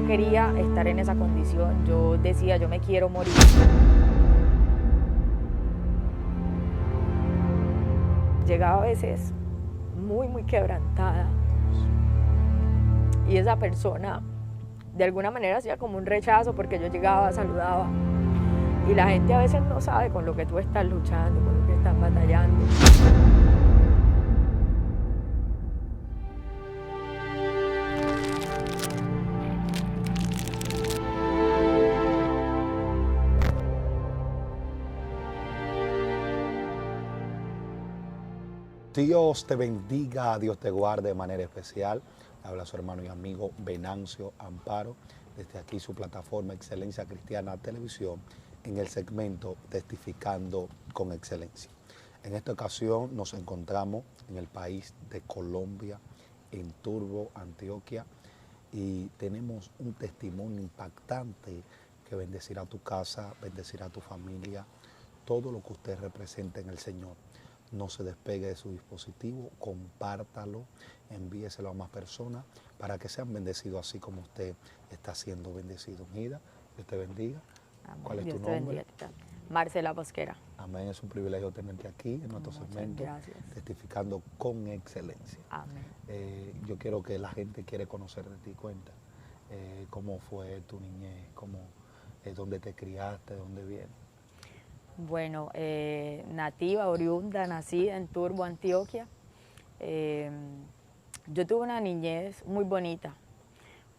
no quería estar en esa condición. Yo decía, yo me quiero morir. Llegaba a veces muy quebrantada. Y esa persona, de alguna manera, hacía como un rechazo porque yo llegaba, saludaba. Y la gente a veces no sabe con lo que tú estás luchando, con lo que estás batallando. Dios te bendiga, Dios te guarde de manera especial. Habla su hermano y amigo Venancio Amparo, desde aquí su plataforma Excelencia Cristiana Televisión, en el segmento Testificando con Excelencia. En esta ocasión nos encontramos en el país de Colombia, en Turbo, Antioquia, y tenemos un testimonio impactante que bendecirá tu casa, bendecirá tu familia, todo lo que usted representa en el Señor. No se despegue de su dispositivo, compártalo, envíeselo a más personas para que sean bendecidos así como usted está siendo bendecido. Mira, Dios te bendiga. Amén. ¿Cuál es Dios tu te bendiga. nombre? Marcela Bosquera. Amén, es un privilegio tenerte aquí en nuestro Muchas segmento, gracias. Testificando con Excelencia. Amén. Yo quiero que la gente quiere conocer de ti. Cuenta cómo fue tu niñez, dónde te criaste, dónde vienes. Bueno, nativa, oriunda, nacida en Turbo, Antioquia. Yo tuve una niñez muy bonita,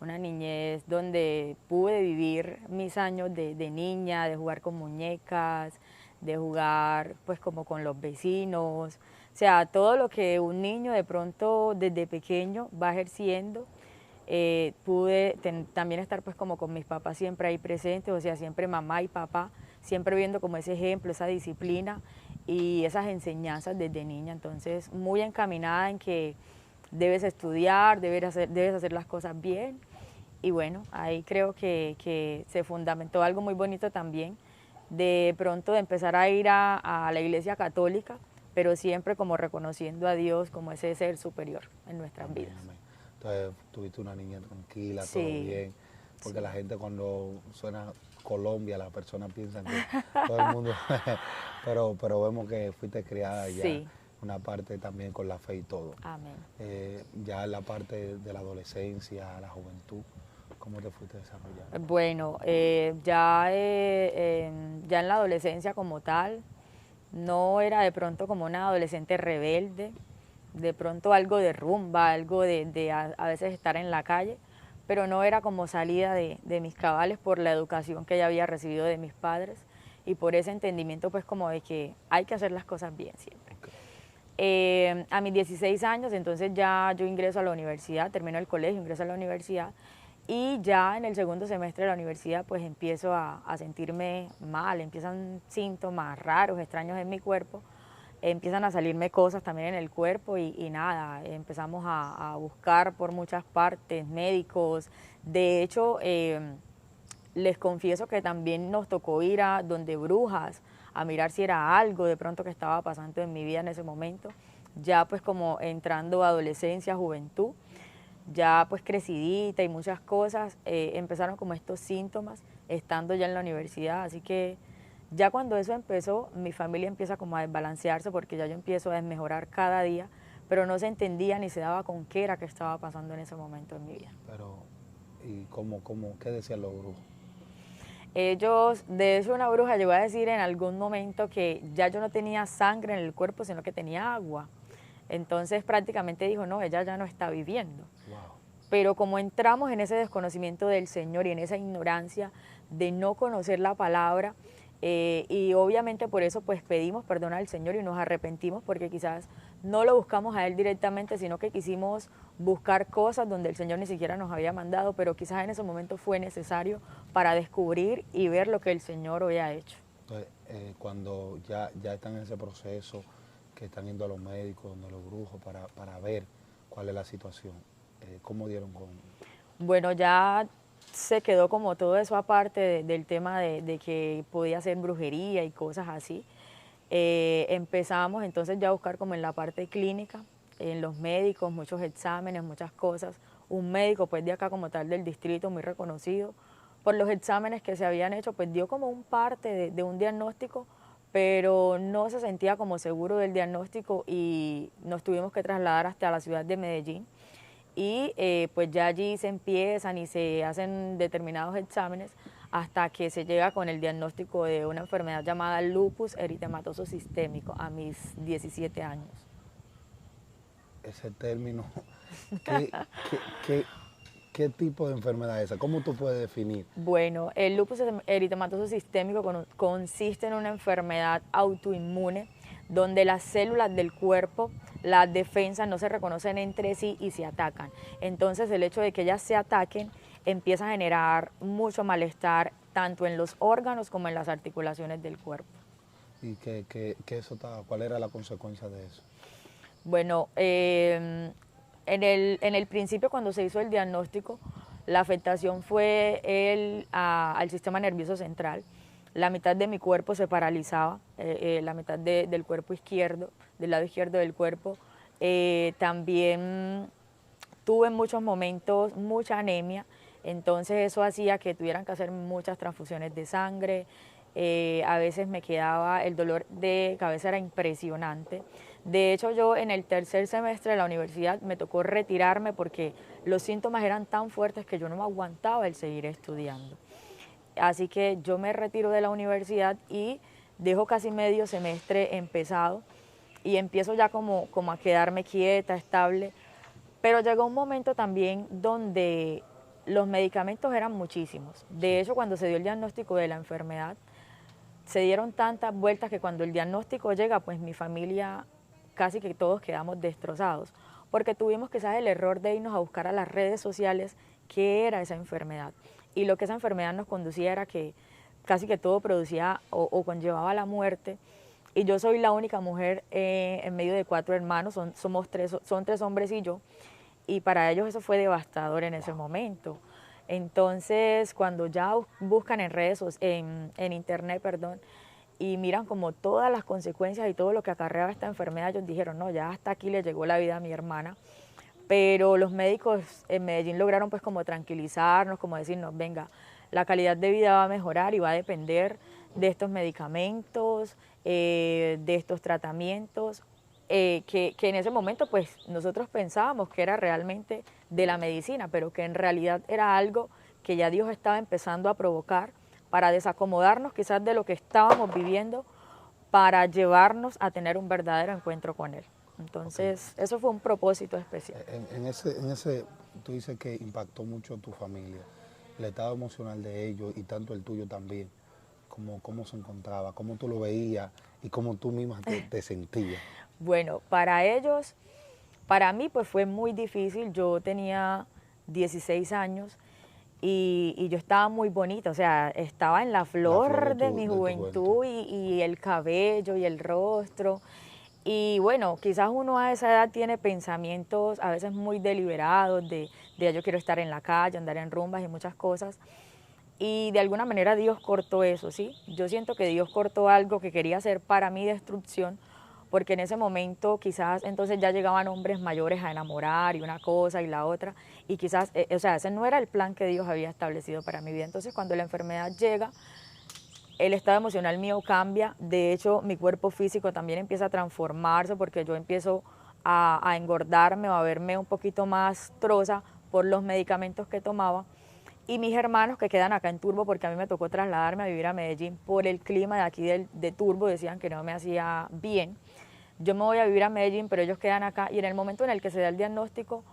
una niñez donde pude vivir mis años de niña, de jugar con muñecas, de jugar pues como con los vecinos, o sea, todo lo que un niño de pronto desde pequeño va ejerciendo. Pude también estar pues como con mis papás siempre ahí presentes, o sea, siempre mamá y papá, siempre viendo como ese ejemplo, esa disciplina y esas enseñanzas desde niña. Entonces, muy encaminada en que debes estudiar, debes hacer las cosas bien. Y bueno, ahí creo que se fundamentó algo muy bonito también, de pronto de empezar a ir a la iglesia católica, pero siempre como reconociendo a Dios como ese ser superior en nuestras Amén, vidas. amén. Entonces tuviste una niña tranquila, todo Sí, bien, porque sí. la gente cuando suena Colombia, las personas piensan que todo el mundo, pero vemos que fuiste criada ya, Sí, una parte también con la fe y todo. amén. Ya en la parte de la adolescencia, la juventud, ¿cómo te fuiste desarrollando? Bueno, ya en la adolescencia como tal, no era de pronto como una adolescente rebelde, de pronto algo de rumba, algo de a veces estar en la calle, pero no era como salida de mis cabales por la educación que ya había recibido de mis padres y por ese entendimiento pues como de que hay que hacer las cosas bien siempre. Okay. A mis 16 años, entonces ya yo ingreso a la universidad, termino el colegio, ingreso a la universidad y ya en el segundo semestre de la universidad pues empiezo a sentirme mal, empiezan síntomas raros, extraños en mi cuerpo, empiezan a salirme cosas también en el cuerpo y nada, empezamos a buscar por muchas partes, médicos. De hecho, les confieso que también nos tocó ir a donde brujas, a mirar si era algo de pronto que estaba pasando en mi vida en ese momento, ya pues como entrando a adolescencia, juventud, ya pues crecidita y muchas cosas, empezaron como estos síntomas estando ya en la universidad, así que ya cuando eso empezó, mi familia empieza como a desbalancearse porque ya yo empiezo a desmejorar cada día, pero no se entendía ni se daba con qué era que estaba pasando en ese momento en mi vida. Pero, ¿y qué decían los brujos? Ellos, de hecho una bruja llegó a decir en algún momento que ya yo no tenía sangre en el cuerpo, sino que tenía agua. Entonces prácticamente dijo, no, ella ya no está viviendo. Wow. Pero como entramos en ese desconocimiento del Señor y en esa ignorancia de no conocer la palabra, y obviamente por eso pues pedimos perdón al Señor y nos arrepentimos porque quizás no lo buscamos a Él directamente, sino que quisimos buscar cosas donde el Señor ni siquiera nos había mandado, pero quizás en ese momento fue necesario para descubrir y ver lo que el Señor había hecho. Entonces, cuando ya están en ese proceso, que están yendo a los médicos, donde los brujos, para ver cuál es la situación, ¿cómo dieron con...? Bueno, ya se quedó como todo eso aparte del tema de que podía ser brujería y cosas así. Empezamos entonces ya a buscar como en la parte clínica, en los médicos, muchos exámenes, muchas cosas. un médico pues de acá como tal del distrito, muy reconocido, por los exámenes que se habían hecho, pues dio como un parte de un diagnóstico, pero no se sentía como seguro del diagnóstico y nos tuvimos que trasladar hasta la ciudad de Medellín. Y pues ya allí se empiezan y se hacen determinados exámenes hasta que se llega con el diagnóstico de una enfermedad llamada lupus eritematoso sistémico a mis 17 años. Ese término, ¿qué, qué, qué, qué tipo de enfermedad es esa? ¿Cómo tú puedes definir? Bueno, el lupus eritematoso sistémico consiste en una enfermedad autoinmune donde las células del cuerpo, las defensas no se reconocen entre sí y se atacan. Entonces el hecho de que ellas se ataquen empieza a generar mucho malestar tanto en los órganos como en las articulaciones del cuerpo. ¿Y cuál era la consecuencia de eso? Bueno, en el principio cuando se hizo el diagnóstico, la afectación fue al sistema nervioso central. La mitad de mi cuerpo se paralizaba, la mitad del cuerpo izquierdo, del lado izquierdo del cuerpo. También tuve en muchos momentos mucha anemia, entonces eso hacía que tuvieran que hacer muchas transfusiones de sangre. A veces me quedaba, el dolor de cabeza era impresionante. De hecho, yo en el tercer semestre de la universidad me tocó retirarme porque los síntomas eran tan fuertes que yo no me aguantaba el seguir estudiando. Así que yo me retiro de la universidad y dejo casi medio semestre empezado y empiezo ya como a quedarme quieta, estable. Pero llegó un momento también donde los medicamentos eran muchísimos. De hecho, cuando se dio el diagnóstico de la enfermedad, se dieron tantas vueltas que cuando el diagnóstico llega, pues mi familia casi que todos quedamos destrozados, porque tuvimos quizás el error de irnos a buscar a las redes sociales qué era esa enfermedad. Y lo que esa enfermedad nos conducía era que casi que todo producía o conllevaba la muerte. Y yo soy la única mujer en medio de 4 hermanos, son 3 hombres y yo, y para ellos eso fue devastador en ese momento. Entonces, cuando ya buscan en internet, perdón, y miran como todas las consecuencias y todo lo que acarreaba esta enfermedad, ellos dijeron, no, ya hasta aquí le llegó la vida a mi hermana. Pero los médicos en Medellín lograron pues como tranquilizarnos, como decirnos, venga, la calidad de vida va a mejorar y va a depender de estos medicamentos, de estos tratamientos, que en ese momento pues nosotros pensábamos que era realmente de la medicina, pero que en realidad era algo que ya Dios estaba empezando a provocar para desacomodarnos quizás de lo que estábamos viviendo, para llevarnos a tener un verdadero encuentro con Él. Entonces, eso fue un propósito especial. Tú dices que impactó mucho tu familia, el estado emocional de ellos y tanto el tuyo también. ¿Cómo se encontraba? ¿Cómo tú lo veías? ¿Y cómo tú misma te sentías? Bueno, para ellos, para mí pues fue muy difícil. Yo tenía 16 años y yo estaba muy bonita, o sea, estaba en la flor de mi juventud y el cabello y el rostro. Y bueno, quizás uno a esa edad tiene pensamientos a veces muy deliberados de yo quiero estar en la calle, andar en rumbas y muchas cosas. Y de alguna manera Dios cortó eso, ¿sí? Yo siento que Dios cortó algo que quería hacer para mi destrucción, porque en ese momento quizás entonces ya llegaban hombres mayores a enamorar y una cosa y la otra, y quizás, o sea, ese no era el plan que Dios había establecido para mi vida. Entonces cuando la enfermedad llega, el estado emocional mío cambia, de hecho mi cuerpo físico también empieza a transformarse porque yo empiezo a engordarme o a verme un poquito más troza por los medicamentos que tomaba. Y mis hermanos que quedan acá en Turbo, porque a mí me tocó trasladarme a vivir a Medellín por el clima de aquí de Turbo, decían que no me hacía bien. Yo me voy a vivir a Medellín, pero ellos quedan acá y en el momento en el que se da el diagnóstico,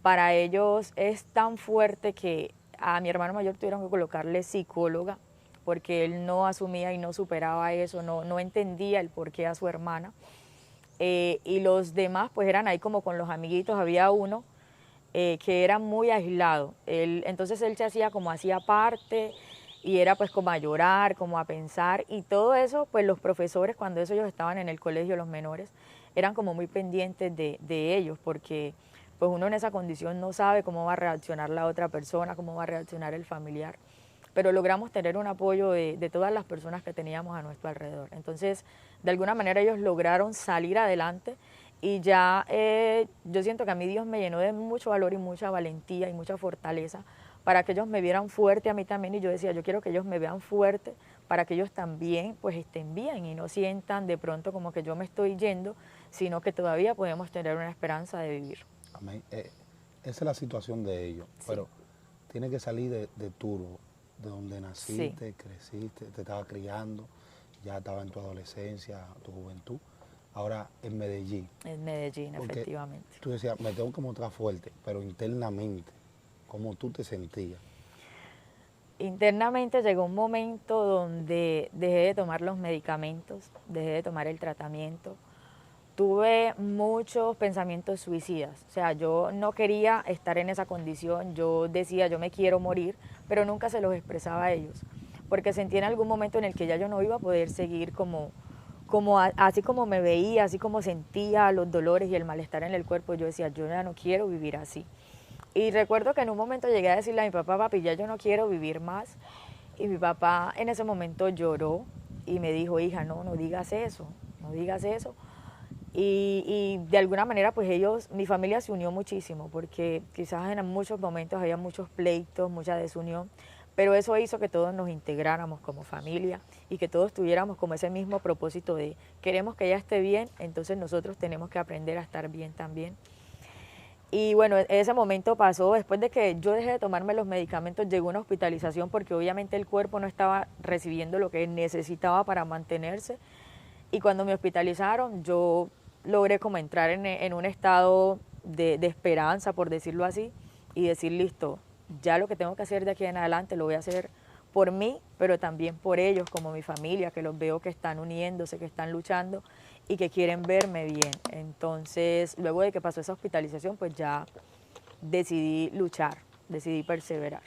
para ellos es tan fuerte que a mi hermano mayor tuvieron que colocarle psicóloga, porque él no asumía y no superaba eso, no entendía el porqué a su hermana. Y los demás pues eran ahí como con los amiguitos, había uno que era muy aislado. Entonces él se hacía como hacía parte y era pues como a llorar, como a pensar y todo eso, pues los profesores cuando ellos estaban en el colegio, los menores, eran como muy pendientes de ellos porque pues uno en esa condición no sabe cómo va a reaccionar la otra persona, cómo va a reaccionar el familiar, pero logramos tener un apoyo de todas las personas que teníamos a nuestro alrededor. Entonces, de alguna manera ellos lograron salir adelante Y ya yo siento que a mí Dios me llenó de mucho valor y mucha valentía y mucha fortaleza para que ellos me vieran fuerte a mí también. Y yo decía, yo quiero que ellos me vean fuerte para que ellos también pues estén bien y no sientan de pronto como que yo me estoy yendo, sino que todavía podemos tener una esperanza de vivir. Amén. Esa es la situación de ellos, Sí. pero tiene que salir de Turbo, de donde naciste, Sí. creciste, te estaba criando, ya estaba en tu adolescencia, tu juventud, ahora en Medellín. En Medellín, Porque efectivamente. tú decías, me tengo que mostrar fuerte, pero internamente, ¿cómo tú te sentías? Internamente llegó un momento donde dejé de tomar los medicamentos, dejé de tomar el tratamiento. Tuve muchos pensamientos suicidas, o sea, yo no quería estar en esa condición, yo decía, yo me quiero morir, pero nunca se los expresaba a ellos, porque sentí en algún momento en el que ya yo no iba a poder seguir así como me veía, así como sentía los dolores y el malestar en el cuerpo, yo decía, yo ya no quiero vivir así. Y recuerdo que en un momento llegué a decirle a mi papá, papi, ya yo no quiero vivir más. Y mi papá en ese momento lloró y me dijo, hija, no, no digas eso, no digas eso. Y de alguna manera, pues mi familia se unió muchísimo, porque quizás en muchos momentos había muchos pleitos, mucha desunión, pero eso hizo que todos nos integráramos como familia y que todos tuviéramos como ese mismo propósito de queremos que ella esté bien, entonces nosotros tenemos que aprender a estar bien también. Y bueno, ese momento pasó después de que yo dejé de tomarme los medicamentos, llegó una hospitalización porque obviamente el cuerpo no estaba recibiendo lo que necesitaba para mantenerse. Y cuando me hospitalizaron, yo logré como entrar en un estado de esperanza, por decirlo así, y decir, listo, ya lo que tengo que hacer de aquí en adelante lo voy a hacer por mí, pero también por ellos, como mi familia, que los veo que están uniéndose, que están luchando y que quieren verme bien. Entonces, luego de que pasó esa hospitalización, pues ya decidí luchar, decidí perseverar.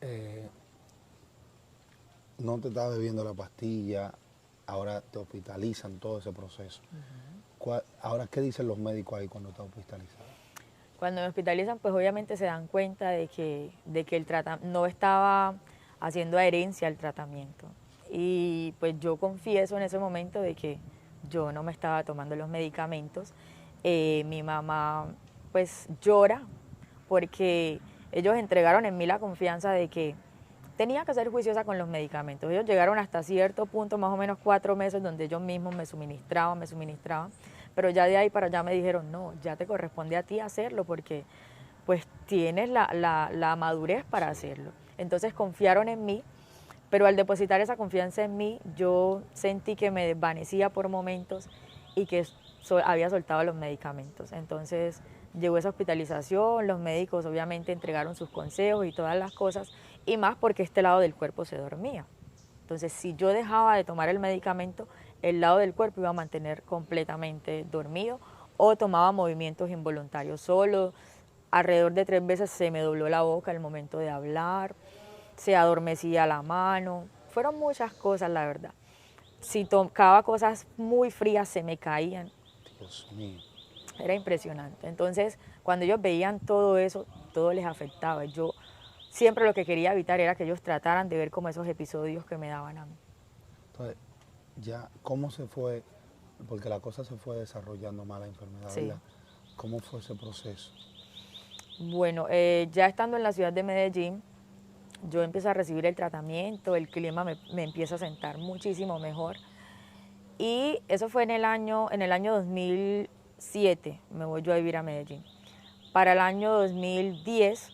Eh, no te estás bebiendo la pastilla, ahora te hospitalizan, todo ese proceso. Ahora, ¿qué dicen los médicos ahí cuando estás hospitalizado? Cuando me hospitalizan, pues obviamente se dan cuenta de que no estaba haciendo adherencia al tratamiento. Y pues yo confieso en ese momento de que yo no me estaba tomando los medicamentos. Mi mamá pues llora porque ellos entregaron en mí la confianza de que tenía que ser juiciosa con los medicamentos. Ellos llegaron hasta cierto punto, más o menos 4 meses, donde ellos mismos me suministraban, pero ya de ahí para allá me dijeron, no, ya te corresponde a ti hacerlo porque pues tienes la madurez para hacerlo. Entonces confiaron en mí, pero al depositar esa confianza en mí, yo sentí que me desvanecía por momentos y que había soltado los medicamentos. Entonces llegó esa hospitalización, los médicos obviamente entregaron sus consejos y todas las cosas, y más porque este lado del cuerpo se dormía. Entonces, si yo dejaba de tomar el medicamento, el lado del cuerpo iba a mantener completamente dormido o tomaba movimientos involuntarios. Solo alrededor de 3 veces se me dobló la boca al momento de hablar, se adormecía la mano, fueron muchas cosas, la verdad. Si tocaba cosas muy frías, se me caían. Dios mío. Era impresionante. Entonces, cuando ellos veían todo eso, todo les afectaba. Yo siempre lo que quería evitar era que ellos trataran de ver como esos episodios que me daban a mí. Entonces, ya, ¿cómo se fue? Porque la cosa se fue desarrollando más la enfermedad, Sí. ¿verdad? ¿Cómo fue ese proceso? Bueno, ya estando en la ciudad de Medellín, yo empiezo a recibir el tratamiento, el clima me empieza a sentar muchísimo mejor. Y eso fue en el año 2007, me voy yo a vivir a Medellín. Para el año 2010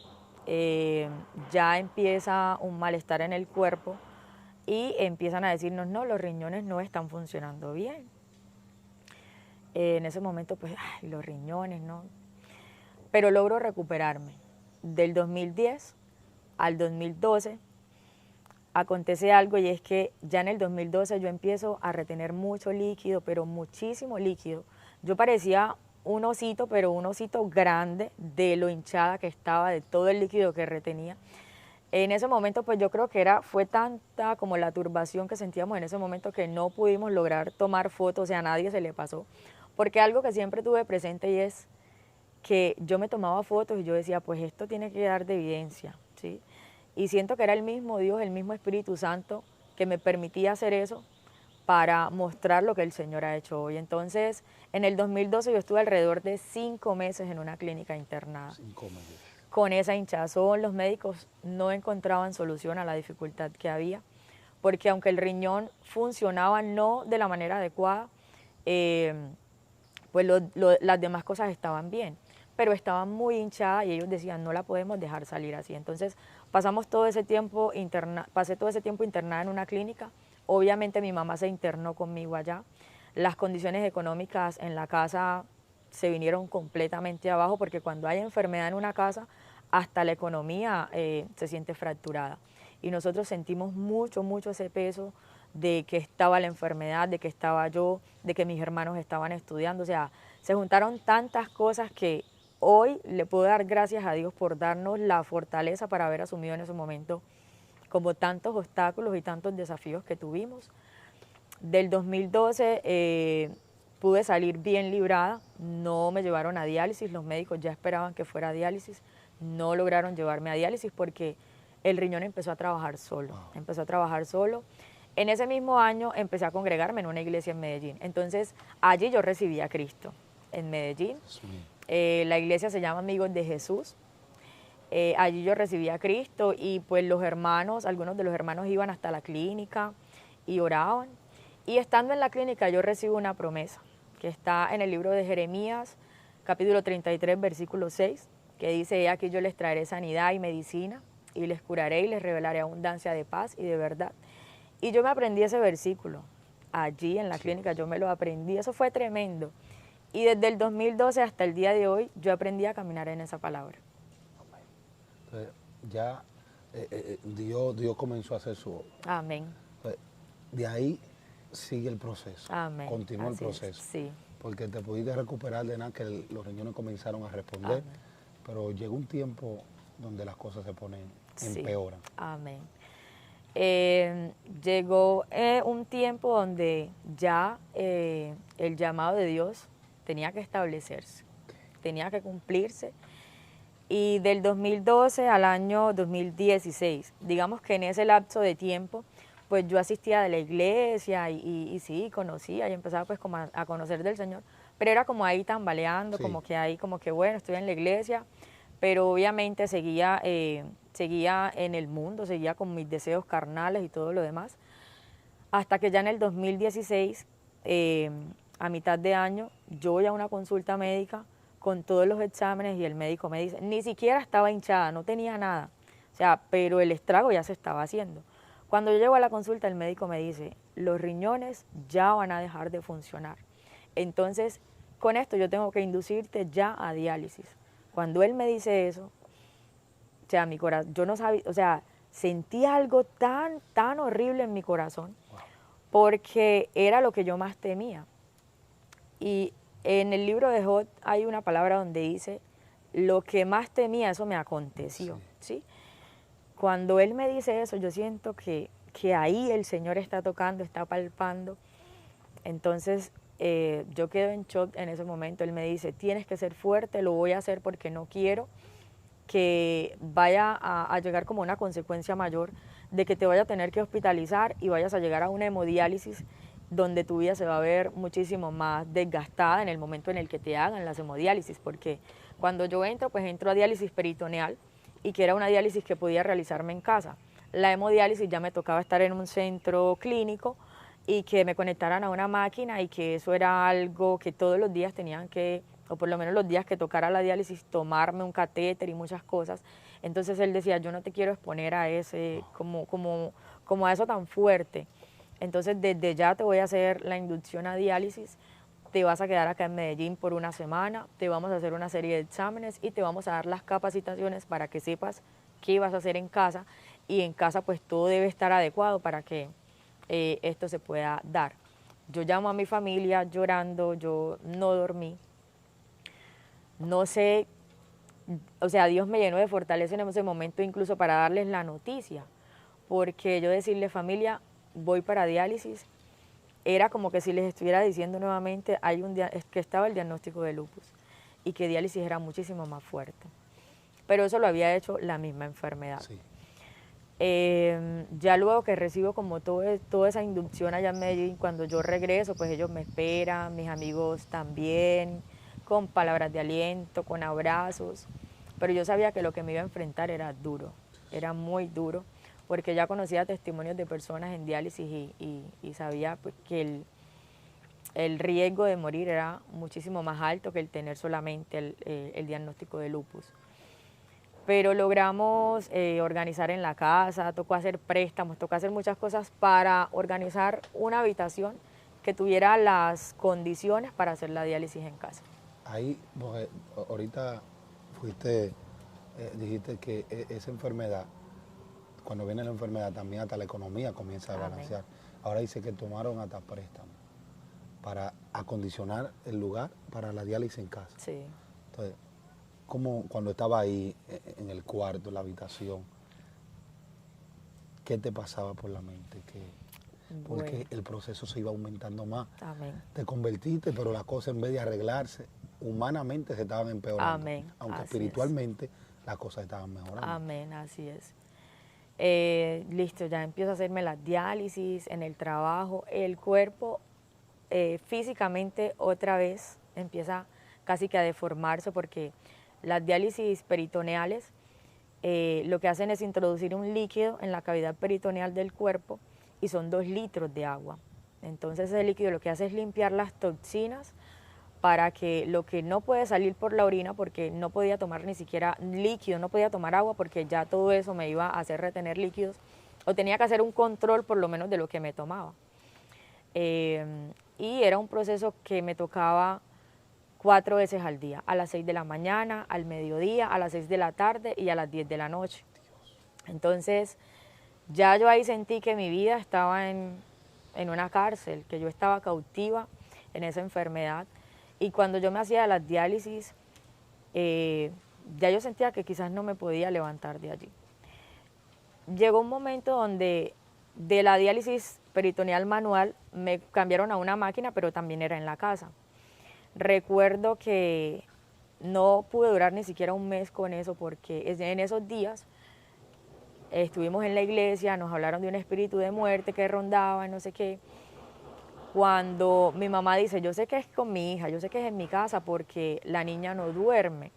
ya empieza un malestar en el cuerpo y empiezan a decirnos, no, los riñones no están funcionando bien. En ese momento, pues, ay, los riñones, ¿no? Pero logro recuperarme. Del 2010 al 2012 acontece algo, y es que ya en el 2012 yo empiezo a retener mucho líquido, pero muchísimo líquido. Yo parecía un osito, pero un osito grande de lo hinchada que estaba, de todo el líquido que retenía. En ese momento, pues yo creo que fue tanta como la turbación que sentíamos en ese momento que no pudimos lograr tomar fotos, o sea, a nadie se le pasó. Porque algo que siempre tuve presente y es que yo me tomaba fotos y yo decía, pues esto tiene que dar de evidencia, ¿sí? Y siento que era el mismo Dios, el mismo Espíritu Santo que me permitía hacer eso para mostrar lo que el Señor ha hecho hoy. Entonces, en el 2012 yo estuve alrededor de 5 meses en una clínica internada. 5 meses. Con esa hinchazón, los médicos no encontraban solución a la dificultad que había, porque aunque el riñón funcionaba no de la manera adecuada, pues las demás cosas estaban bien, pero estaba muy hinchada y ellos decían, no la podemos dejar salir así. Entonces pasamos todo ese tiempo pasé todo ese tiempo internada en una clínica. Obviamente mi mamá se internó conmigo allá. Las condiciones económicas en la casa se vinieron completamente abajo, porque cuando hay enfermedad en una casa, hasta la economía se siente fracturada. Y nosotros sentimos mucho, mucho ese peso de que estaba la enfermedad, de que estaba yo, de que mis hermanos estaban estudiando. O sea, se juntaron tantas cosas que hoy le puedo dar gracias a Dios por darnos la fortaleza para haber asumido en ese momento como tantos obstáculos y tantos desafíos que tuvimos. Del 2012 pude salir bien librada, no me llevaron a diálisis, los médicos ya esperaban que fuera a diálisis, no lograron llevarme a diálisis porque el riñón empezó a trabajar solo, empezó a trabajar solo. En ese mismo año empecé a congregarme en una iglesia en Medellín, entonces allí yo recibí a Cristo, en Medellín. La iglesia se llama Amigos de Jesús. Allí yo recibí a Cristo y pues los hermanos, algunos de los hermanos iban hasta la clínica y oraban. Y estando en la clínica yo recibo una promesa que está en el libro de Jeremías, capítulo 33, versículo 6, que dice, aquí yo les traeré sanidad y medicina y les curaré y les revelaré abundancia de paz y de verdad. Y yo me aprendí ese versículo allí en la clínica, yo me lo aprendí, eso fue tremendo. Y desde el 2012 hasta el día de hoy yo aprendí a caminar en esa palabra. Entonces, ya Dios comenzó a hacer su obra. Amén. Entonces, de ahí sigue el proceso. Amén. Continúa el Así proceso. es, sí. Porque te pudiste recuperar de nada, que los riñones comenzaron a responder. Amén. Pero llegó un tiempo donde las cosas se ponen, Sí. empeoran. Amén. Llegó un tiempo donde ya el llamado de Dios tenía que establecerse, tenía que cumplirse. Y del 2012 al año 2016, digamos que en ese lapso de tiempo, pues yo asistía a la iglesia y sí, conocía y empezaba pues como a conocer del Señor, pero era como ahí tambaleando, Sí. como que ahí, como que bueno, estoy en la iglesia, pero obviamente seguía en el mundo, seguía con mis deseos carnales y todo lo demás, hasta que ya en el 2016, a mitad de año, yo voy a una consulta médica con todos los exámenes y el médico me dice, ni siquiera estaba hinchada, no tenía nada, o sea, pero el estrago ya se estaba haciendo. Cuando yo llego a la consulta, el médico me dice, los riñones ya van a dejar de funcionar. Entonces, con esto yo tengo que inducirte ya a diálisis. Cuando él me dice eso, o sea, mi corazón, yo no sabía, o sea, sentí algo tan, tan horrible en mi corazón, porque era lo que yo más temía. Y en el libro de Job hay una palabra donde dice, lo que más temía, eso me aconteció, ¿sí? Cuando él me dice eso, yo siento que ahí el Señor está tocando, está palpando. Entonces yo quedo en shock en ese momento. Él me dice, tienes que ser fuerte, lo voy a hacer porque no quiero que vaya a llegar como una consecuencia mayor de que te vaya a tener que hospitalizar y vayas a llegar a una hemodiálisis donde tu vida se va a ver muchísimo más desgastada en el momento en el que te hagan las hemodiálisis, porque cuando yo entro, pues entro a diálisis peritoneal y que era una diálisis que podía realizarme en casa. La hemodiálisis ya me tocaba estar en un centro clínico y que me conectaran a una máquina y que eso era algo que todos los días tenían que, o por lo menos los días que tocara la diálisis, tomarme un catéter y muchas cosas. Entonces él decía, yo no te quiero exponer a ese, como a eso tan fuerte. Entonces desde ya te voy a hacer la inducción a diálisis, te vas a quedar acá en Medellín por una semana, te vamos a hacer una serie de exámenes y te vamos a dar las capacitaciones para que sepas qué vas a hacer en casa, y en casa pues todo debe estar adecuado para que esto se pueda dar. Yo llamo a mi familia llorando, yo no dormí, no sé, o sea, Dios me llenó de fortaleza en ese momento incluso para darles la noticia, porque yo decirle, familia, voy para diálisis, era como que si les estuviera diciendo nuevamente que estaba el diagnóstico de lupus y que diálisis era muchísimo más fuerte. Pero eso lo había hecho la misma enfermedad. Sí. Ya luego que recibo como toda esa inducción allá en Medellín, cuando yo regreso, pues ellos me esperan, mis amigos también, con palabras de aliento, con abrazos, pero yo sabía que lo que me iba a enfrentar era duro, era muy duro, porque ya conocía testimonios de personas en diálisis y sabía pues, que el riesgo de morir era muchísimo más alto que el tener solamente el diagnóstico de lupus. Pero logramos organizar en la casa, tocó hacer préstamos, tocó hacer muchas cosas para organizar una habitación que tuviera las condiciones para hacer la diálisis en casa. Ahí, porque ahorita fuiste, dijiste que esa enfermedad, cuando viene la enfermedad, también hasta la economía comienza a Amén. balancear. Ahora dice que tomaron hasta préstamos para acondicionar el lugar para la diálisis en casa. Sí. Entonces, como cuando estaba ahí en el cuarto, en la habitación, ¿qué te pasaba por la mente? Porque Bueno, el proceso se iba aumentando más. amén. Te convertiste, pero las cosas en vez de arreglarse, humanamente se estaban empeorando. Amén. Aunque Así espiritualmente las cosas estaban mejorando. Amén, así es. Listo, ya empiezo a hacerme las diálisis en el trabajo, el cuerpo físicamente otra vez empieza casi que a deformarse porque las diálisis peritoneales lo que hacen es introducir un líquido en la cavidad peritoneal del cuerpo y son 2 litros de agua. Entonces ese líquido lo que hace es limpiar las toxinas para que lo que no puede salir por la orina, porque no podía tomar ni siquiera líquido, no podía tomar agua porque ya todo eso me iba a hacer retener líquidos, o tenía que hacer un control por lo menos de lo que me tomaba. Y era un proceso que me tocaba 4 veces al día, a las 6 de la mañana, al mediodía, a las 6 de la tarde y a las 10 de la noche. Entonces, ya yo ahí sentí que mi vida estaba en una cárcel, que yo estaba cautiva en esa enfermedad. Y cuando yo me hacía las diálisis, ya yo sentía que quizás no me podía levantar de allí. Llegó un momento donde de la diálisis peritoneal manual me cambiaron a una máquina, pero también era en la casa. Recuerdo que no pude durar ni siquiera un mes con eso porque en esos días estuvimos en la iglesia, nos hablaron de un espíritu de muerte que rondaba, no sé qué. Cuando mi mamá dice, yo sé que es con mi hija, yo sé que es en mi casa porque la niña no duerme.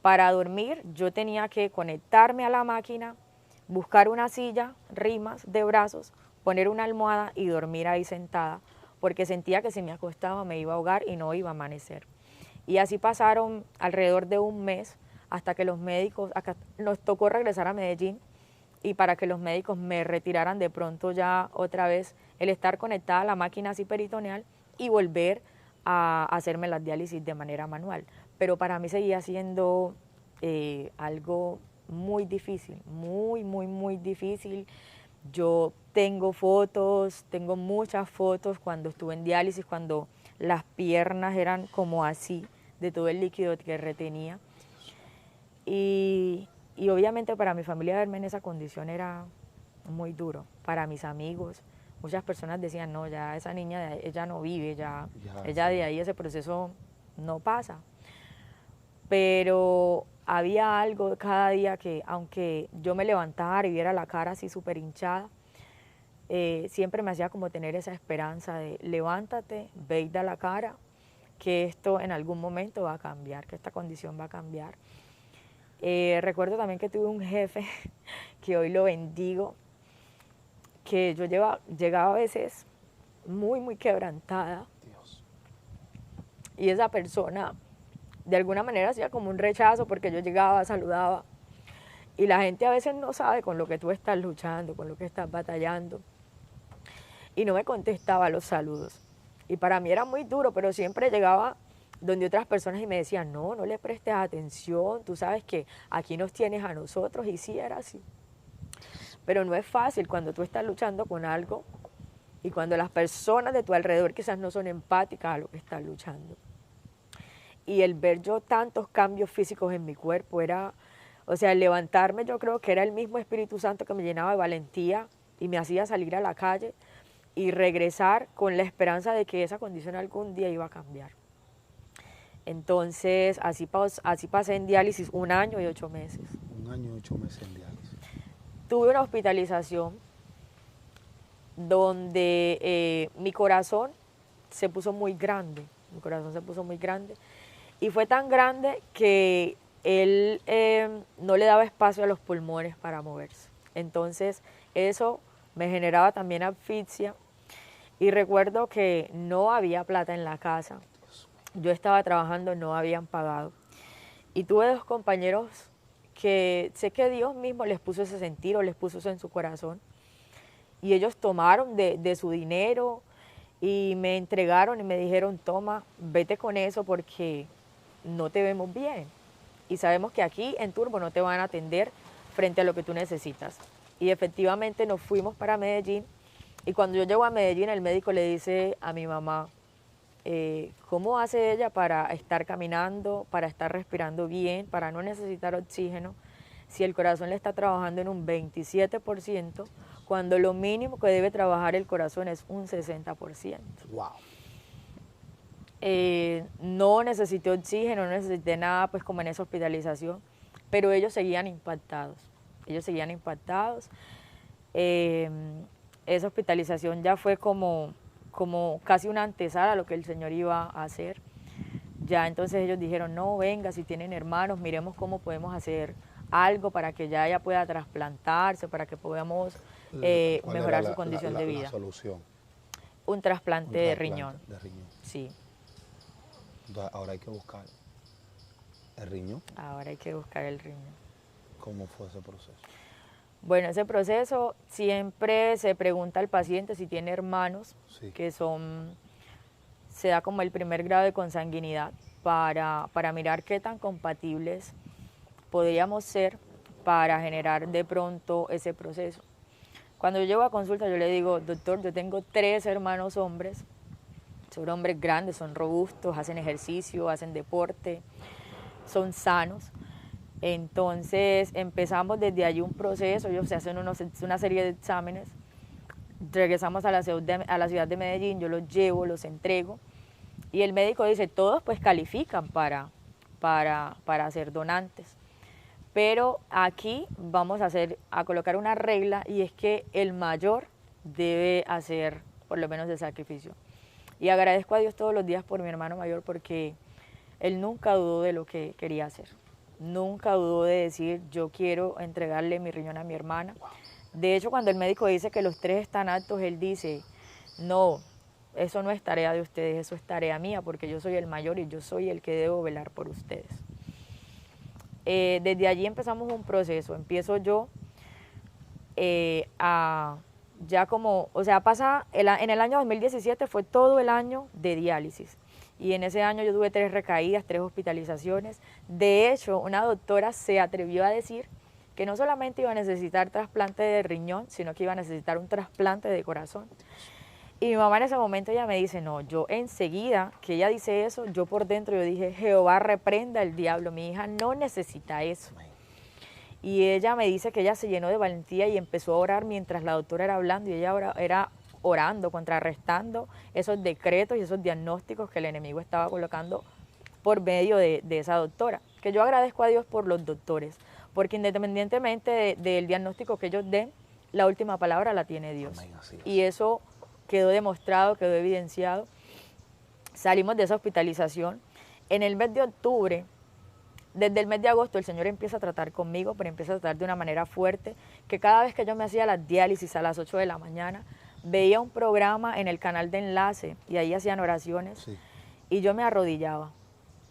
Para dormir yo tenía que conectarme a la máquina, buscar una silla, rimas de brazos, poner una almohada y dormir ahí sentada, porque sentía que si me acostaba me iba a ahogar y no iba a amanecer. Y así pasaron alrededor de un mes hasta que los médicos, acá nos tocó regresar a Medellín y para que los médicos me retiraran de pronto ya otra vez el estar conectada a la máquina así peritoneal y volver a hacerme las diálisis de manera manual. Pero para mí seguía siendo algo muy difícil, muy difícil. Yo tengo fotos, tengo muchas fotos cuando estuve en diálisis, cuando las piernas eran como así, de todo el líquido que retenía. Y obviamente para mi familia verme en esa condición era muy duro. Para mis amigos, muchas personas decían, no, ya esa niña, ella no vive, ella de ahí ese proceso no pasa. Pero había algo cada día que, aunque yo me levantara y viera la cara así súper hinchada, siempre me hacía como tener esa esperanza de levántate, ve y da la cara, que esto en algún momento va a cambiar, que esta condición va a cambiar. Recuerdo también que tuve un jefe, que hoy lo bendigo, que yo llegaba a veces muy quebrantada. Dios. Y esa persona de alguna manera hacía como un rechazo porque yo llegaba, saludaba. Y la gente a veces no sabe con lo que tú estás luchando, con lo que estás batallando. Y no me contestaba los saludos. Y para mí era muy duro, pero siempre llegaba donde otras personas y me decían, no, no le prestes atención, tú sabes que aquí nos tienes a nosotros, y sí era así. Pero no es fácil cuando tú estás luchando con algo y cuando las personas de tu alrededor quizás no son empáticas a lo que estás luchando. Y el ver yo tantos cambios físicos en mi cuerpo era, o sea, el levantarme yo creo que era el mismo Espíritu Santo que me llenaba de valentía y me hacía salir a la calle y regresar con la esperanza de que esa condición algún día iba a cambiar. Entonces, así pasé en diálisis 1 año y 8 meses. 1 año y 8 meses en diálisis. tuve una hospitalización donde mi corazón se puso muy grande, y fue tan grande que él no le daba espacio a los pulmones para moverse. Entonces eso me generaba también asfixia, y recuerdo que no había plata en la casa, yo estaba trabajando, no habían pagado, y tuve dos compañeros que sé que Dios mismo les puso ese sentir o les puso eso en su corazón, y ellos tomaron de su dinero y me entregaron y me dijeron, toma, vete con eso porque no te vemos bien y sabemos que aquí en Turbo no te van a atender frente a lo que tú necesitas. Y efectivamente nos fuimos para Medellín, y cuando yo llego a Medellín el médico le dice a mi mamá, ¿cómo hace ella para estar caminando, para estar respirando bien, para no necesitar oxígeno, si el corazón le está trabajando en un 27%, cuando lo mínimo que debe trabajar el corazón es un 60%? Wow. No necesité oxígeno, no necesité nada, pues como en esa hospitalización, pero ellos seguían impactados, esa hospitalización ya fue como casi una antesala a lo que el Señor iba a hacer. Ya entonces ellos dijeron, no, venga, si tienen hermanos, miremos cómo podemos hacer algo para que ya ella pueda trasplantarse, para que podamos mejorar su condición de vida. La solución. Un trasplante de riñón. Sí. Entonces, ahora hay que buscar el riñón. Ahora hay que buscar el riñón. ¿Cómo fue ese proceso? Bueno, ese proceso siempre se pregunta al paciente si tiene hermanos, sí, que se da como el primer grado de consanguinidad para mirar qué tan compatibles podríamos ser para generar de pronto ese proceso. Cuando yo llego a consulta yo le digo, doctor, yo tengo 3 hermanos hombres, son hombres grandes, son robustos, hacen ejercicio, hacen deporte, son sanos. Entonces empezamos desde allí un proceso, ellos se hacen una serie de exámenes, regresamos a la ciudad de Medellín, yo los llevo, los entrego, y el médico dice, todos pues califican para ser donantes. Pero aquí vamos a colocar una regla, y es que el mayor debe hacer por lo menos el sacrificio. Y agradezco a Dios todos los días por mi hermano mayor, porque él nunca dudó de lo que quería hacer. Nunca dudó de decir, yo quiero entregarle mi riñón a mi hermana. De hecho, cuando el médico dice que los 3 están aptos, él dice, no, eso no es tarea de ustedes, eso es tarea mía, porque yo soy el mayor y yo soy el que debo velar por ustedes. Desde allí empezamos un proceso. Empiezo yo en el año 2017 fue todo el año de diálisis. Y en ese año yo tuve 3 recaídas, 3 hospitalizaciones. De hecho, una doctora se atrevió a decir que no solamente iba a necesitar trasplante de riñón, sino que iba a necesitar un trasplante de corazón. Y mi mamá en ese momento ella me dice, no, yo enseguida que ella dice eso, yo por dentro yo dije, Jehová reprenda al diablo, mi hija no necesita eso. Y ella me dice que ella se llenó de valentía y empezó a orar mientras la doctora era hablando, y ella era orando, contrarrestando esos decretos y esos diagnósticos que el enemigo estaba colocando por medio de esa doctora. Que yo agradezco a Dios por los doctores, porque independientemente del diagnóstico que ellos den, la última palabra la tiene Dios. Amén, así es. Y eso quedó demostrado, quedó evidenciado. Salimos de esa hospitalización. En el mes de octubre, desde el mes de agosto, el Señor empieza a tratar conmigo, pero empieza a tratar de una manera fuerte, que cada vez que yo me hacía las diálisis a las 8 de la mañana, veía un programa en el canal de Enlace y ahí hacían oraciones, sí, y yo me arrodillaba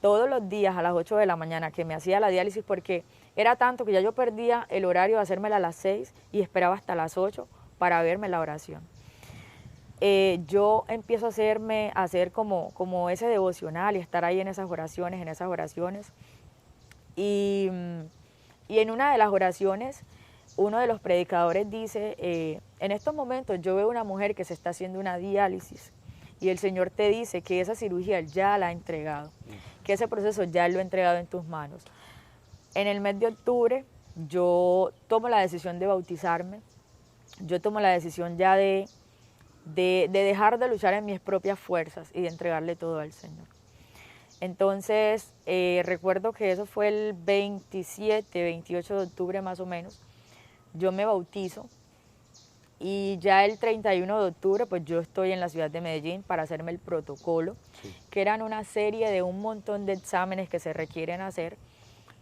todos los días a las 8 de la mañana que me hacía la diálisis, porque era tanto que ya yo perdía el horario de hacérmela a las 6 y esperaba hasta las 8 para verme la oración. Yo empiezo a hacer como ese devocional y estar ahí en esas oraciones. Y en una de las oraciones, uno de los predicadores dice, en estos momentos yo veo una mujer que se está haciendo una diálisis y el Señor te dice que esa cirugía ya la ha entregado, que ese proceso ya lo ha entregado en tus manos. En el mes de octubre yo tomo la decisión de bautizarme, yo tomo la decisión ya de dejar de luchar en mis propias fuerzas y de entregarle todo al Señor. Entonces, recuerdo que eso fue el 27, 28 de octubre más o menos. yo me bautizo y ya el 31 de octubre pues yo estoy en la ciudad de Medellín para hacerme el protocolo, Sí. que eran una serie de un montón de exámenes que se requieren hacer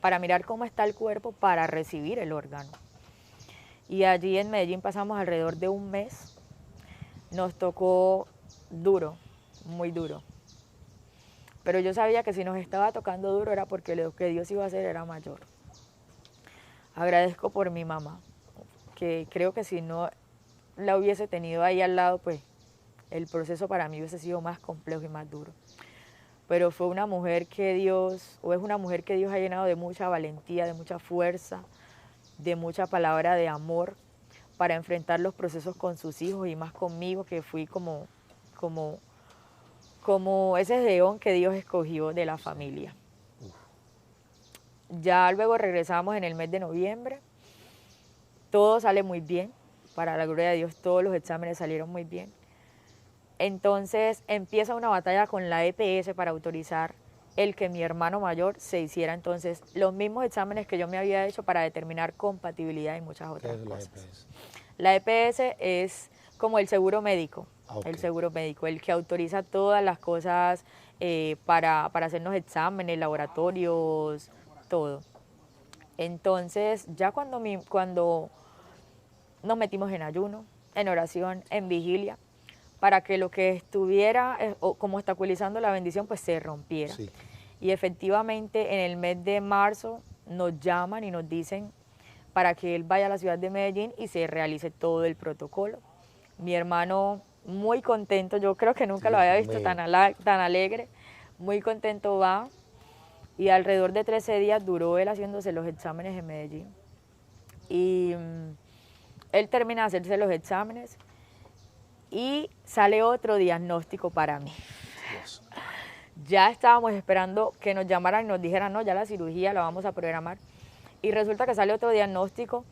para mirar cómo está el cuerpo para recibir el órgano. Y allí en Medellín pasamos alrededor de un mes. Nos tocó duro, muy duro. Pero yo sabía que si nos estaba tocando duro era porque lo que Dios iba a hacer era mayor. Agradezco por mi mamá, que creo que si no la hubiese tenido ahí al lado, pues el proceso para mí hubiese sido más complejo y más duro. Pero fue una mujer que Dios, o es una mujer que Dios ha llenado de mucha valentía, de mucha fuerza, de mucha palabra de amor para enfrentar los procesos con sus hijos y más conmigo, que fui como ese león que Dios escogió de la familia. Ya luego regresamos en el mes de noviembre, todo sale muy bien, para la gloria de Dios todos los exámenes salieron muy bien. Entonces empieza una batalla con la EPS para autorizar el que mi hermano mayor se hiciera entonces los mismos exámenes que yo me había hecho para determinar compatibilidad y muchas otras cosas. La EPS es como el seguro médico, el seguro médico, el que autoriza todas las cosas para hacernos exámenes, laboratorios, todo. Entonces ya cuando nos metimos en ayuno, en oración, en vigilia, para que lo que estuviera como obstaculizando la bendición pues se rompiera. Sí. Y efectivamente en el mes de marzo nos llaman y nos dicen para que él vaya a la ciudad de Medellín y se realice todo el protocolo. Mi hermano muy contento, yo creo que nunca lo había visto tan alegre, muy contento va, y alrededor de 13 días duró él haciéndose los exámenes en Medellín. Y él termina de hacerse los exámenes y sale otro diagnóstico para mí. Dios. Ya estábamos esperando que nos llamaran y nos dijeran, no, ya la cirugía la vamos a programar. Y resulta que sale otro diagnóstico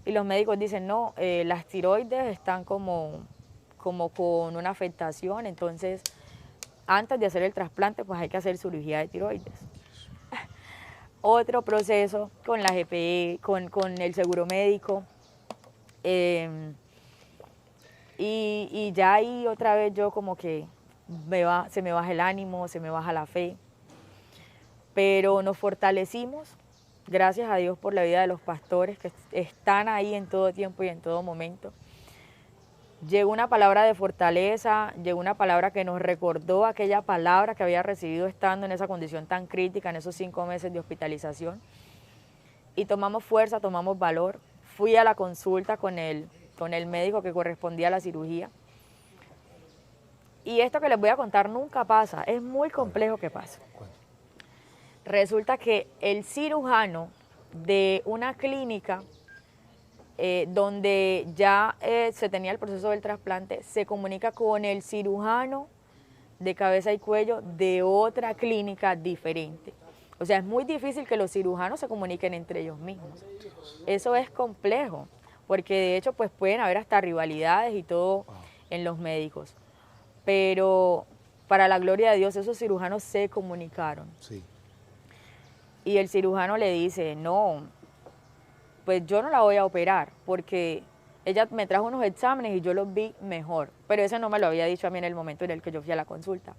y los médicos dicen, no, las tiroides están como con una afectación, entonces antes de hacer el trasplante pues hay que hacer cirugía de tiroides. Otro proceso con la GPE, con el seguro médico. Y ya ahí otra vez yo como que se me baja el ánimo, se me baja la fe. Pero nos fortalecimos, gracias a Dios por la vida de los pastores que están ahí en todo tiempo y en todo momento. Llegó una palabra de fortaleza, llegó una palabra que nos recordó aquella palabra que había recibido estando en esa condición tan crítica, en esos 5 meses de hospitalización. Y tomamos fuerza, tomamos valor. Fui a la consulta con el médico que correspondía a la cirugía. Y esto que les voy a contar nunca pasa, es muy complejo que pase. Resulta que el cirujano de una clínica donde ya se tenía el proceso del trasplante, se comunica con el cirujano de cabeza y cuello de otra clínica diferente. O sea, es muy difícil que los cirujanos se comuniquen entre ellos mismos. Eso es complejo, porque de hecho pues pueden haber hasta rivalidades y todo en los médicos. Pero para la gloria de Dios, esos cirujanos se comunicaron. Sí. Y el cirujano le dice, no, pues yo no la voy a operar, porque ella me trajo unos exámenes y yo los vi mejor. Pero eso no me lo había dicho a mí en el momento en el que yo fui a la consulta.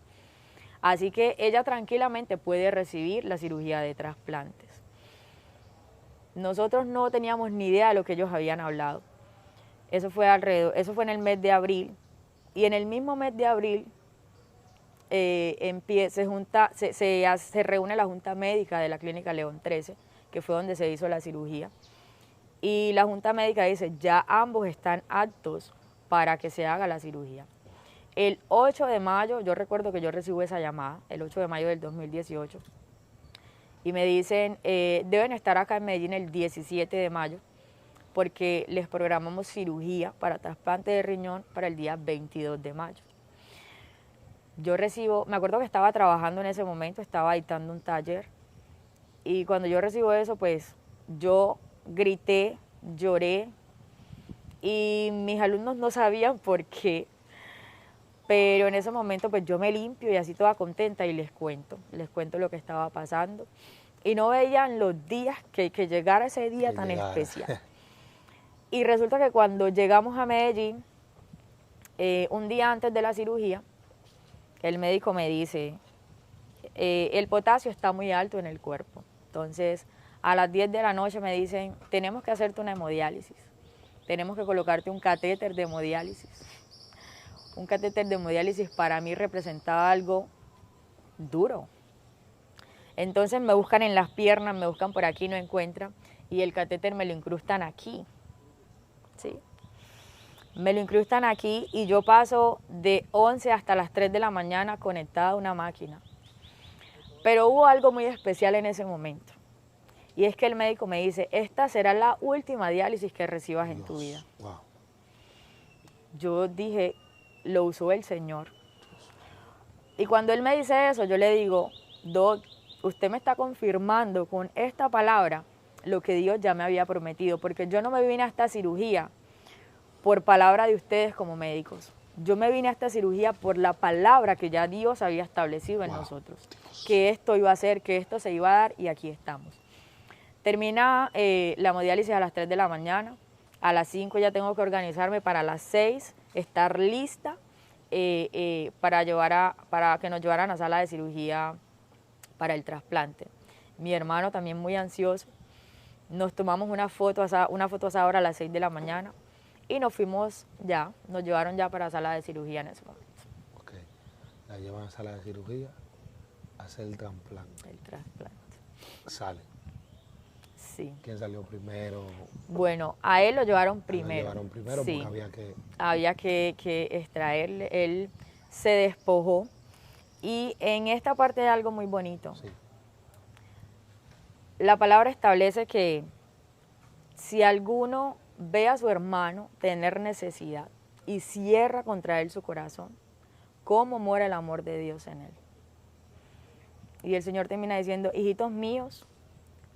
Así que ella tranquilamente puede recibir la cirugía de trasplantes. Nosotros no teníamos ni idea de lo que ellos habían hablado. Eso fue en el mes de abril. Y en el mismo mes de abril se reúne la Junta Médica de la Clínica León 13, que fue donde se hizo la cirugía. Y la Junta Médica dice, ya ambos están aptos para que se haga la cirugía. El 8 de mayo, yo recuerdo que yo recibo esa llamada, el 8 de mayo del 2018, y me dicen, deben estar acá en Medellín el 17 de mayo, porque les programamos cirugía para trasplante de riñón para el día 22 de mayo. Yo recibo, me acuerdo que estaba trabajando en ese momento, estaba dictando un taller, y cuando yo recibo eso, pues yo grité, lloré, y mis alumnos no sabían por qué. Pero en ese momento pues yo me limpio y así toda contenta y les cuento lo que estaba pasando. Y no veían los días que llegara ese día tan especial. Y resulta que cuando llegamos a Medellín, un día antes de la cirugía, el médico me dice, el potasio está muy alto en el cuerpo. Entonces, a las 10 de la noche me dicen, tenemos que hacerte una hemodiálisis, tenemos que colocarte un catéter de hemodiálisis. Un catéter de hemodiálisis para mí representaba algo duro. Entonces me buscan en las piernas, me buscan por aquí, no encuentran, y el catéter me lo incrustan aquí, ¿sí? Me lo incrustan aquí y yo paso de 11 hasta las 3 de la mañana conectada a una máquina. Pero hubo algo muy especial en ese momento, y es que el médico me dice, esta será la última diálisis que recibas en tu vida. Wow. Yo dije, lo usó el Señor. Y cuando él me dice eso, yo le digo, Doc, usted me está confirmando con esta palabra lo que Dios ya me había prometido, porque yo no me vine a esta cirugía por palabra de ustedes como médicos. Yo me vine a esta cirugía por la palabra que ya Dios había establecido en nosotros, que esto iba a ser, que esto se iba a dar, y aquí estamos. Termina la hemodiálisis a las 3 de la mañana, a las 5 ya tengo que organizarme para las 6, estar lista para que nos llevaran a sala de cirugía para el trasplante. Mi hermano también muy ansioso. Nos tomamos una foto ahora a las 6 de la mañana y nos fuimos ya, nos llevaron ya para sala de cirugía en ese momento. Ok, la llevan a sala de cirugía, hace el trasplante. El trasplante. Sale. Sí. ¿Quién salió primero? Bueno, a él lo llevaron primero. Lo llevaron primero sí. Porque había que extraerle. Él se despojó. Y en esta parte hay algo muy bonito. Sí. La palabra establece que si alguno ve a su hermano tener necesidad y cierra contra él su corazón, ¿cómo muere el amor de Dios en él? Y el Señor termina diciendo, hijitos míos,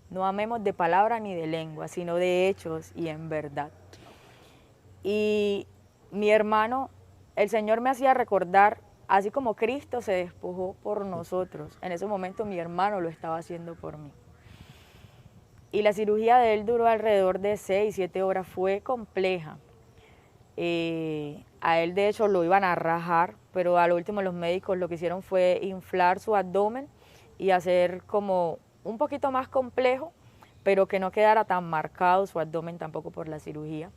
no amemos de palabra ni de lengua, sino de hechos y en verdad. Y mi hermano, el Señor me hacía recordar, así como Cristo se despojó por nosotros, en ese momento mi hermano lo estaba haciendo por mí. Y la cirugía de él duró alrededor de 6, 7 horas, fue compleja. A él de hecho lo iban a rajar, pero a lo último los médicos lo que hicieron fue inflar su abdomen y hacer como un poquito más complejo, pero que no quedara tan marcado su abdomen tampoco por la cirugía.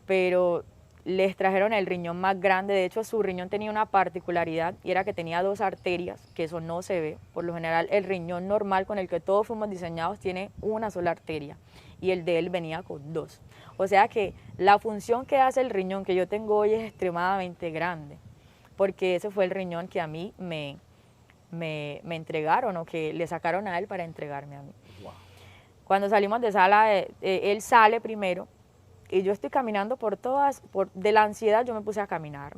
Pero les trajeron el riñón más grande. De hecho, su riñón tenía una particularidad y era que tenía 2 arterias, que eso no se ve. Por lo general, el riñón normal con el que todos fuimos diseñados tiene una sola arteria y el de él venía con 2. O sea que la función que hace el riñón que yo tengo hoy es extremadamente grande, porque ese fue el riñón que a mí me entregaron, o que le sacaron a él para entregarme a mí. Wow. Cuando salimos de sala, él sale primero, y yo estoy caminando de la ansiedad yo me puse a caminar,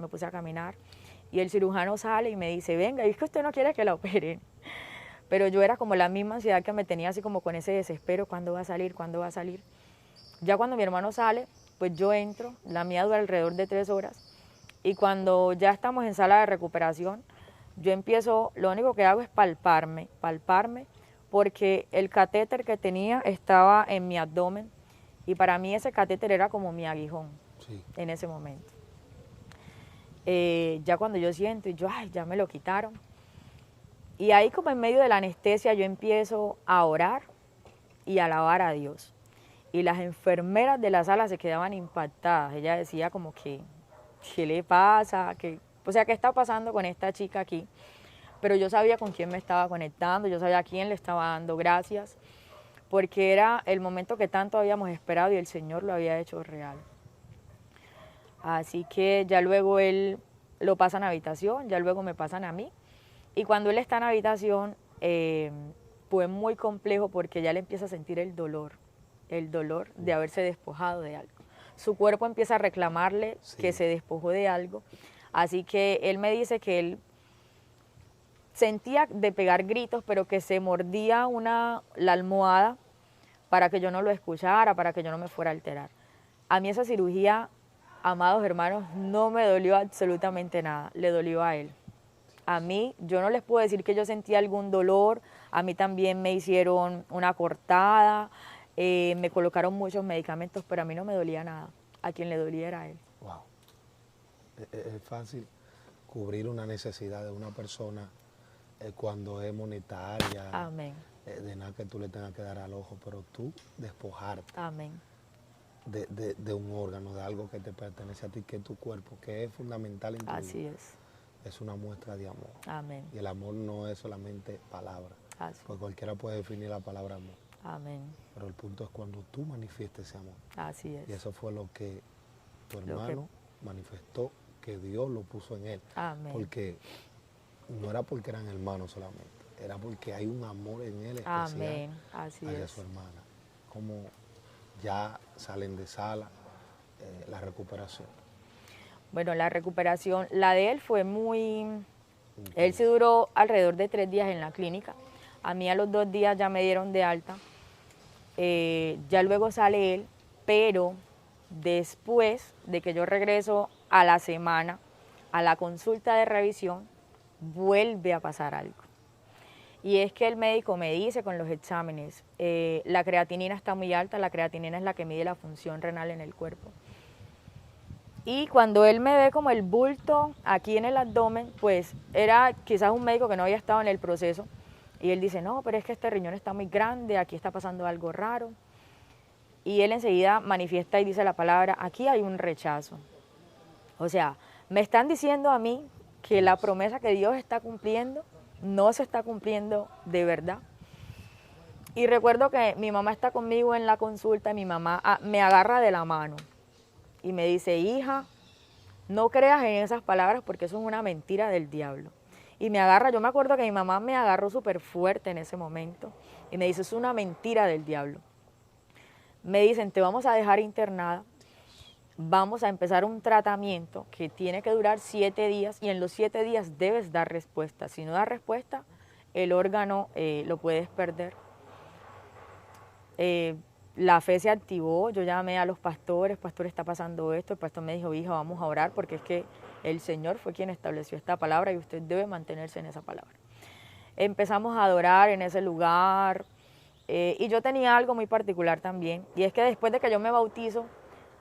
y el cirujano sale y me dice, venga, y es que usted no quiere que la operen. Pero yo era como la misma ansiedad que me tenía, así como con ese desespero, ¿cuándo va a salir? ¿Cuándo va a salir? Ya cuando mi hermano sale, pues yo entro, la mía dura alrededor de 3 horas, y cuando ya estamos en sala de recuperación, yo empiezo, lo único que hago es palparme, porque el catéter que tenía estaba en mi abdomen, y para mí ese catéter era como mi aguijón, sí, en ese momento. Ya cuando yo siento, y yo, ay, ya me lo quitaron. Y ahí como en medio de la anestesia yo empiezo a orar y a alabar a Dios. Y las enfermeras de la sala se quedaban impactadas. Ella decía como que, ¿qué le pasa? O sea, ¿qué está pasando con esta chica aquí? Pero yo sabía con quién me estaba conectando, yo sabía a quién le estaba dando gracias, porque era el momento que tanto habíamos esperado y el Señor lo había hecho real. Así que ya luego él lo pasa en habitación, ya luego me pasan a mí. Y cuando él está en habitación, fue muy complejo porque ya le empieza a sentir el dolor de haberse despojado de algo. Su cuerpo empieza a reclamarle que se despojó de algo. Así que él me dice que él sentía de pegar gritos, pero que se mordía la almohada para que yo no lo escuchara, para que yo no me fuera a alterar. A mí esa cirugía, amados hermanos, no me dolió absolutamente nada, le dolió a él. A mí, yo no les puedo decir que yo sentía algún dolor, a mí también me hicieron una cortada, Me colocaron muchos medicamentos, pero a mí no me dolía nada. A quien le dolía era a él. Wow. Es fácil cubrir una necesidad de una persona cuando es monetaria, Amén. de nada que tú le tengas que dar al ojo, pero tú despojarte Amén. de un órgano, de algo que te pertenece a ti, que es tu cuerpo, que es fundamental en tu Así vida, es. una muestra de amor. Amén. Y el amor no es solamente palabra, Así. pues cualquiera puede definir la palabra amor. Amén. Pero el punto es cuando tú manifiestes ese amor. Así es. Y eso fue lo que tu hermano manifestó, que Dios lo puso en él. Amén. Porque no era porque eran hermanos solamente, era porque hay un amor en él especial. Amén. Así hacia es. su hermana. Como ya salen de sala, la recuperación. Bueno, la recuperación, la de él fue muy... Él se duró alrededor de 3 días en la clínica. A mí a los 2 días ya me dieron de alta. Ya luego sale él, pero después de que yo regreso a la semana, a la consulta de revisión, vuelve a pasar algo. Y es que el médico me dice con los exámenes, la creatinina está muy alta, la creatinina es la que mide la función renal en el cuerpo. Y cuando él me ve como el bulto aquí en el abdomen, pues era quizás un médico que no había estado en el proceso. Y él dice, no, pero es que este riñón está muy grande, aquí está pasando algo raro. Y él enseguida manifiesta y dice la palabra, aquí hay un rechazo. O sea, me están diciendo a mí que la promesa que Dios está cumpliendo no se está cumpliendo de verdad. Y recuerdo que mi mamá está conmigo en la consulta y mi mamá me agarra de la mano y me dice, hija, no creas en esas palabras porque eso es una mentira del diablo. Y me agarra, yo me acuerdo que mi mamá me agarró súper fuerte en ese momento y me dice, es una mentira del diablo. Me dicen, te vamos a dejar internada, vamos a empezar un tratamiento que tiene que durar 7 días y en los 7 días debes dar respuesta. Si no das respuesta, el órgano lo puedes perder. La fe se activó, yo llamé a los pastores, pastor, está pasando esto, el pastor me dijo, hija, vamos a orar porque es que el Señor fue quien estableció esta palabra y usted debe mantenerse en esa palabra. Empezamos a adorar en ese lugar y yo tenía algo muy particular también, y es que después de que yo me bautizo,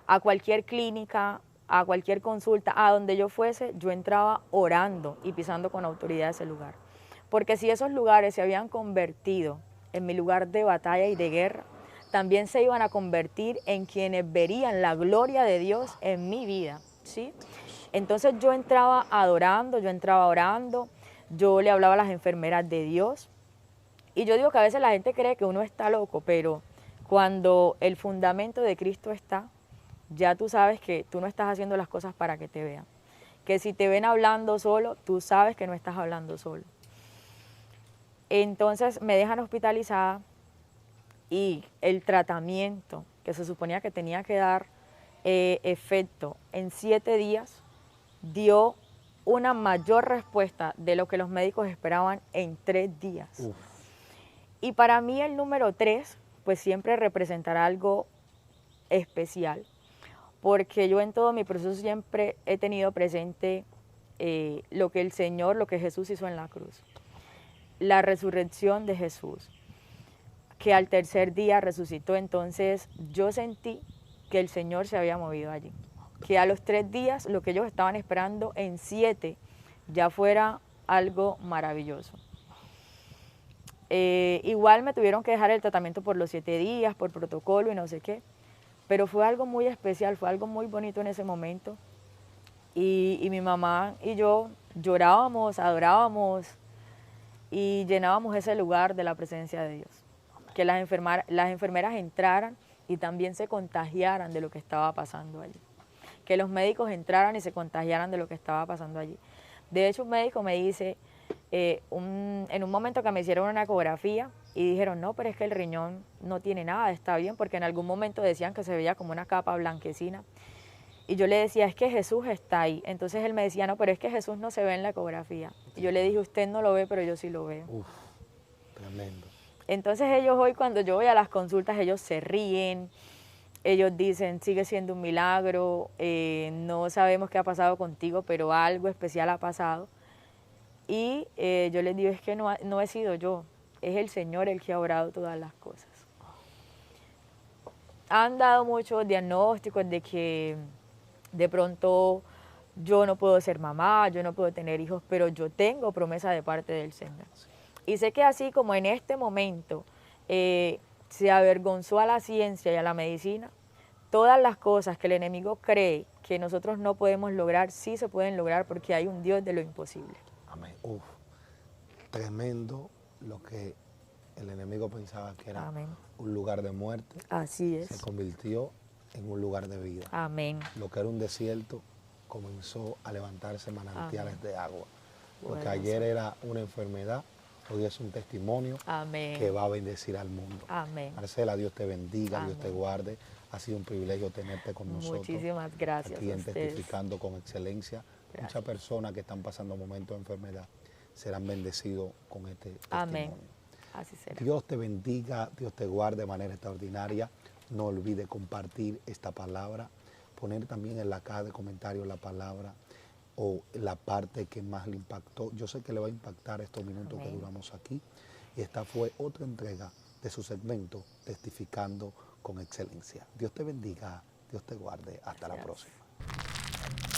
a cualquier clínica, a cualquier consulta, a donde yo fuese, yo entraba orando y pisando con autoridad ese lugar. Porque si esos lugares se habían convertido en mi lugar de batalla y de guerra, también se iban a convertir en quienes verían la gloria de Dios en mi vida, ¿sí? Entonces yo entraba adorando, yo entraba orando, yo le hablaba a las enfermeras de Dios. Y yo digo que a veces la gente cree que uno está loco, pero cuando el fundamento de Cristo está, ya tú sabes que tú no estás haciendo las cosas para que te vean. Que si te ven hablando solo, tú sabes que no estás hablando solo. Entonces me dejan hospitalizada y el tratamiento que se suponía que tenía que dar efecto en 7 días, dio una mayor respuesta de lo que los médicos esperaban en 3 días. Uf. Y para mí el número 3, pues siempre representará algo especial, porque yo en todo mi proceso siempre he tenido presente lo que el Señor, lo que Jesús hizo en la cruz. La resurrección de Jesús, que al tercer día resucitó. Entonces yo sentí que el Señor se había movido allí, que a los 3 días lo que ellos estaban esperando en 7 ya fuera algo maravilloso. Igual me tuvieron que dejar el tratamiento por los 7 días, por protocolo y no sé qué, pero fue algo muy especial, fue algo muy bonito en ese momento. Y mi mamá y yo llorábamos, adorábamos y llenábamos ese lugar de la presencia de Dios. Que las enfermeras entraran y también se contagiaran de lo que estaba pasando allí. Que los médicos entraran y se contagiaran de lo que estaba pasando allí. De hecho, un médico me dice, en un momento que me hicieron una ecografía y dijeron, no, pero es que el riñón no tiene nada, está bien, porque en algún momento decían que se veía como una capa blanquecina. Y yo le decía, es que Jesús está ahí. Entonces él me decía, no, pero es que Jesús no se ve en la ecografía. Y yo le dije, usted no lo ve, pero yo sí lo veo. Uf, tremendo. Entonces ellos hoy, cuando yo voy a las consultas, ellos se ríen, ellos dicen, sigue siendo un milagro, no sabemos qué ha pasado contigo, pero algo especial ha pasado. Y yo les digo, es que no he sido yo, es el Señor el que ha obrado todas las cosas. han dado muchos diagnósticos de que de pronto yo no puedo ser mamá, yo no puedo tener hijos, pero yo tengo promesa de parte del Señor. Y sé que así como en este momento se avergonzó a la ciencia y a la medicina, todas las cosas que el enemigo cree que nosotros no podemos lograr, sí se pueden lograr porque hay un Dios de lo imposible. Amén. Uf, tremendo lo que el enemigo pensaba que era Amén. un lugar de muerte. Así Se es. convirtió en un lugar de vida. Amén. Lo que era un desierto comenzó a levantarse manantiales Amén. de agua. Porque Bueno, ayer era una enfermedad, hoy es un testimonio Amén. que va a bendecir al mundo. Amén. Marcela, Dios te bendiga, Dios te Amén. guarde. Ha sido un privilegio tenerte con nosotros. Muchísimas gracias Aquí a en ustedes. Testificando con Excelencia. Gracias. Muchas personas que están pasando momentos de enfermedad serán bendecidos con este Amén. testimonio. Así será. Dios te bendiga, Dios te guarde de manera extraordinaria. No olvide compartir esta palabra, poner también en la caja de comentarios la palabra o la parte que más le impactó. Yo sé que le va a impactar estos minutos que Amén. duramos aquí. Y esta fue otra entrega de su segmento Testificando con Excelencia. Dios te bendiga, Dios te guarde. Hasta la Gracias. próxima.